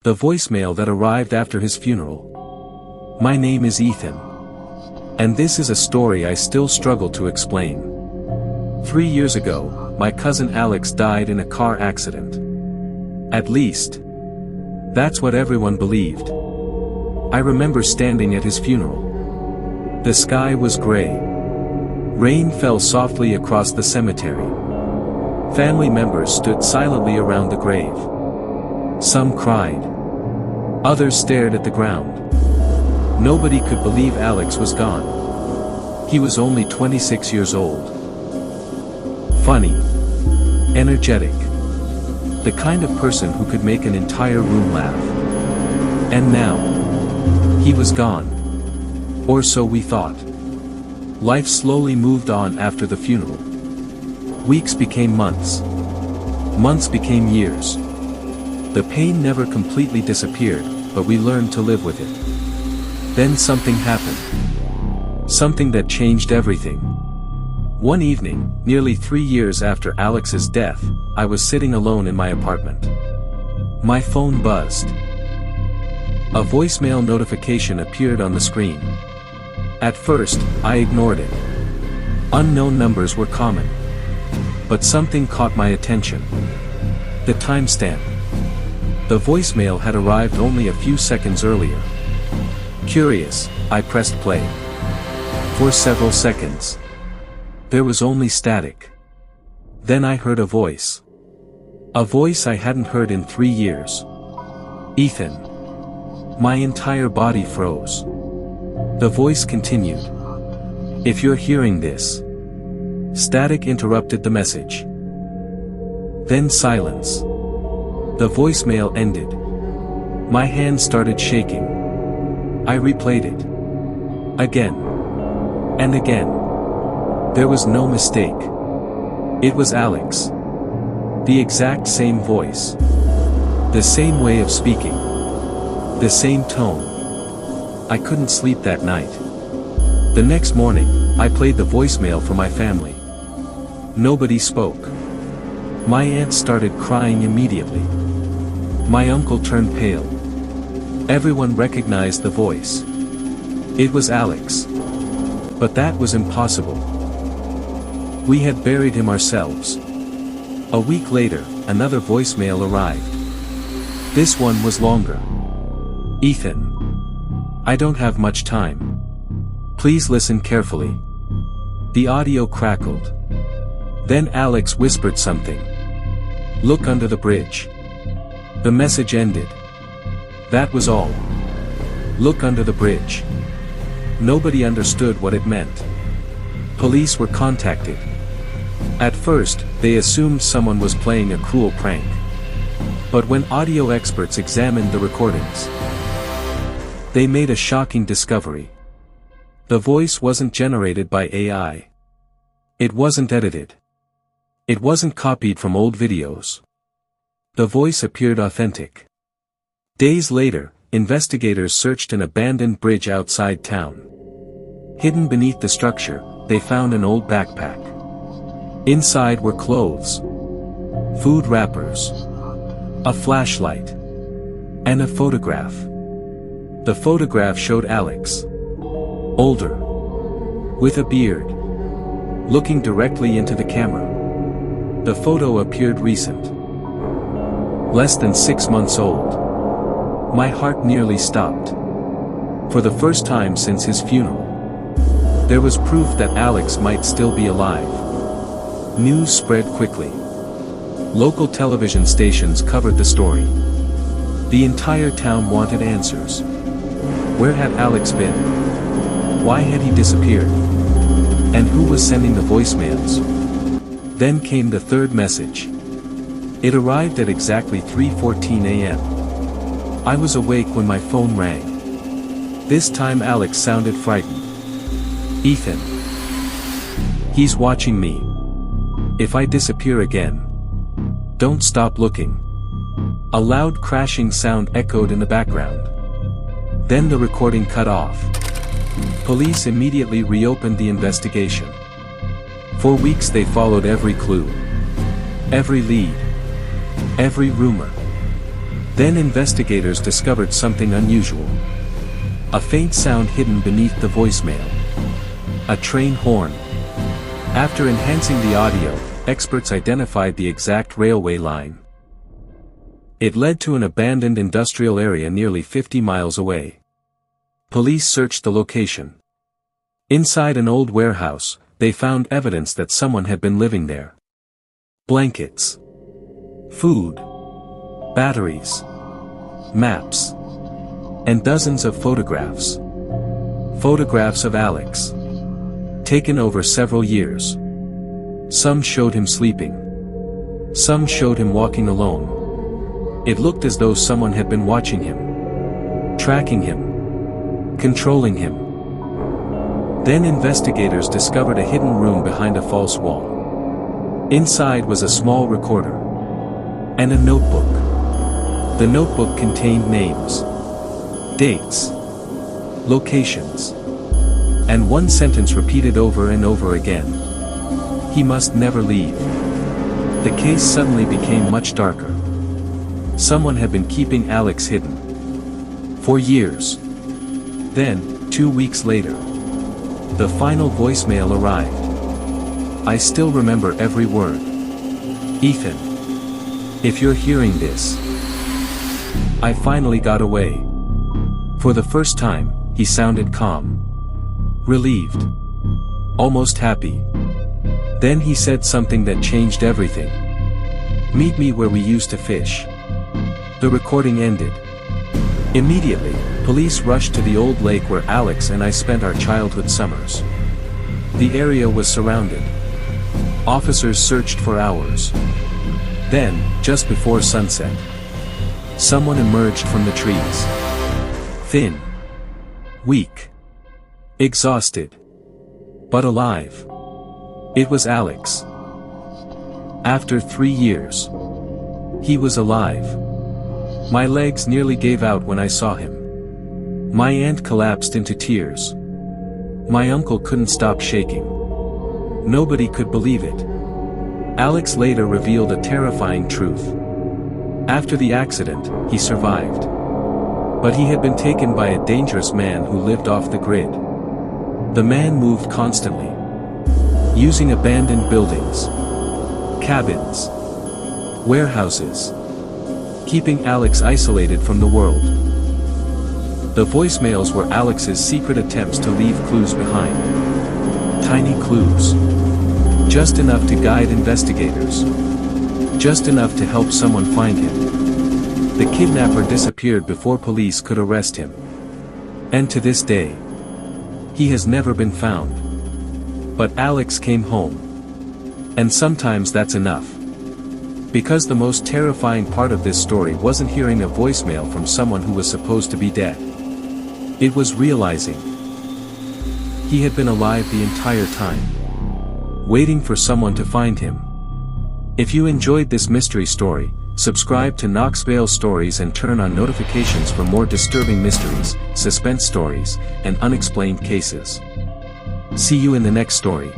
The voicemail that arrived after his funeral. My name is Ethan. And this is a story I still struggle to explain. 3 years ago, my cousin Alex died in a car accident. At least, that's what everyone believed. I remember standing at his funeral. The sky was gray. Rain fell softly across the cemetery. Family members stood silently around the grave. Some cried. Others stared at the ground. Nobody could believe Alex was gone. He was only 26 years old. Funny. Energetic. The kind of person who could make an entire room laugh. And now, he was gone. Or so we thought. Life slowly moved on after the funeral. Weeks became months. Months became years. The pain never completely disappeared, but we learned to live with it. Then something happened. Something that changed everything. One evening, nearly 3 years after Alex's death, I was sitting alone in my apartment. My phone buzzed. A voicemail notification appeared on the screen. At first, I ignored it. Unknown numbers were common. But something caught my attention. The timestamp. The voicemail had arrived only a few seconds earlier. Curious, I pressed play. For several seconds. There was only static. Then I heard a voice. A voice I hadn't heard in 3 years. Ethan. My entire body froze. The voice continued. If you're hearing this. Static interrupted the message. Then silence. The voicemail ended. My hand started shaking. I replayed it. Again. And again. There was no mistake. It was Alex. The exact same voice. The same way of speaking. The same tone. I couldn't sleep that night. The next morning, I played the voicemail for my family. Nobody spoke. My aunt started crying immediately. My uncle turned pale. Everyone recognized the voice. It was Alex. But that was impossible. We had buried him ourselves. A week later, another voicemail arrived. This one was longer. Ethan. I don't have much time. Please listen carefully. The audio crackled. Then Alex whispered something. Look under the bridge. The message ended. That was all. Look under the bridge. Nobody understood what it meant. Police were contacted. At first, they assumed someone was playing a cruel prank. But when audio experts examined the recordings, they made a shocking discovery. The voice wasn't generated by AI. It wasn't edited. It wasn't copied from old videos. The voice appeared authentic. Days later, investigators searched an abandoned bridge outside town. Hidden beneath the structure, they found an old backpack. Inside were clothes, food wrappers, a flashlight, and a photograph. The photograph showed Alex. Older. With a beard. Looking directly into the camera. The photo appeared recent. Less than 6 months old. My heart nearly stopped. For the first time since his funeral. There was proof that Alex might still be alive. News spread quickly. Local television stations covered the story. The entire town wanted answers. Where had Alex been? Why had he disappeared? And who was sending the voicemails? Then came the third message. It arrived at exactly 3:14 a.m. I was awake when my phone rang. This time Alex sounded frightened. Ethan. He's watching me. If I disappear again, don't stop looking. A loud crashing sound echoed in the background. Then the recording cut off. Police immediately reopened the investigation. For weeks they followed every clue. Every lead. Every rumor. Then investigators discovered something unusual. A faint sound hidden beneath the voicemail. A train horn. After enhancing the audio, experts identified the exact railway line. It led to an abandoned industrial area nearly 50 miles away. Police searched the location. Inside an old warehouse, they found evidence that someone had been living there. Blankets. Food. Batteries. Maps. And dozens of photographs. Photographs of Alex. Taken over several years. Some showed him sleeping. Some showed him walking alone. It looked as though someone had been watching him. Tracking him. Controlling him. Then investigators discovered a hidden room behind a false wall. Inside was a small recorder. And a notebook. The notebook contained names. Dates. Locations. And one sentence repeated over and over again. He must never leave. The case suddenly became much darker. Someone had been keeping Alex hidden. For years. Then, 2 weeks later, the final voicemail arrived. I still remember every word. Ethan. If you're hearing this. I finally got away. For the first time, he sounded calm. Relieved. Almost happy. Then he said something that changed everything. Meet me where we used to fish. The recording ended. Immediately, police rushed to the old lake where Alex and I spent our childhood summers. The area was surrounded. Officers searched for hours. Then, just before sunset, someone emerged from the trees. Thin. Weak. Exhausted. But alive. It was Alex. After 3 years. He was alive. My legs nearly gave out when I saw him. My aunt collapsed into tears. My uncle couldn't stop shaking. Nobody could believe it. Alex later revealed a terrifying truth. After the accident, he survived. But he had been taken by a dangerous man who lived off the grid. The man moved constantly. Using abandoned buildings. Cabins. Warehouses. Keeping Alex isolated from the world. The voicemails were Alex's secret attempts to leave clues behind. Tiny clues. Just enough to guide investigators. Just enough to help someone find him. The kidnapper disappeared before police could arrest him. And to this day, he has never been found. But Alex came home. And sometimes that's enough. Because the most terrifying part of this story wasn't hearing a voicemail from someone who was supposed to be dead. It was realizing he had been alive the entire time. Waiting for someone to find him. If you enjoyed this mystery story, subscribe to Noxvale Stories and turn on notifications for more disturbing mysteries, suspense stories, and unexplained cases. See you in the next story.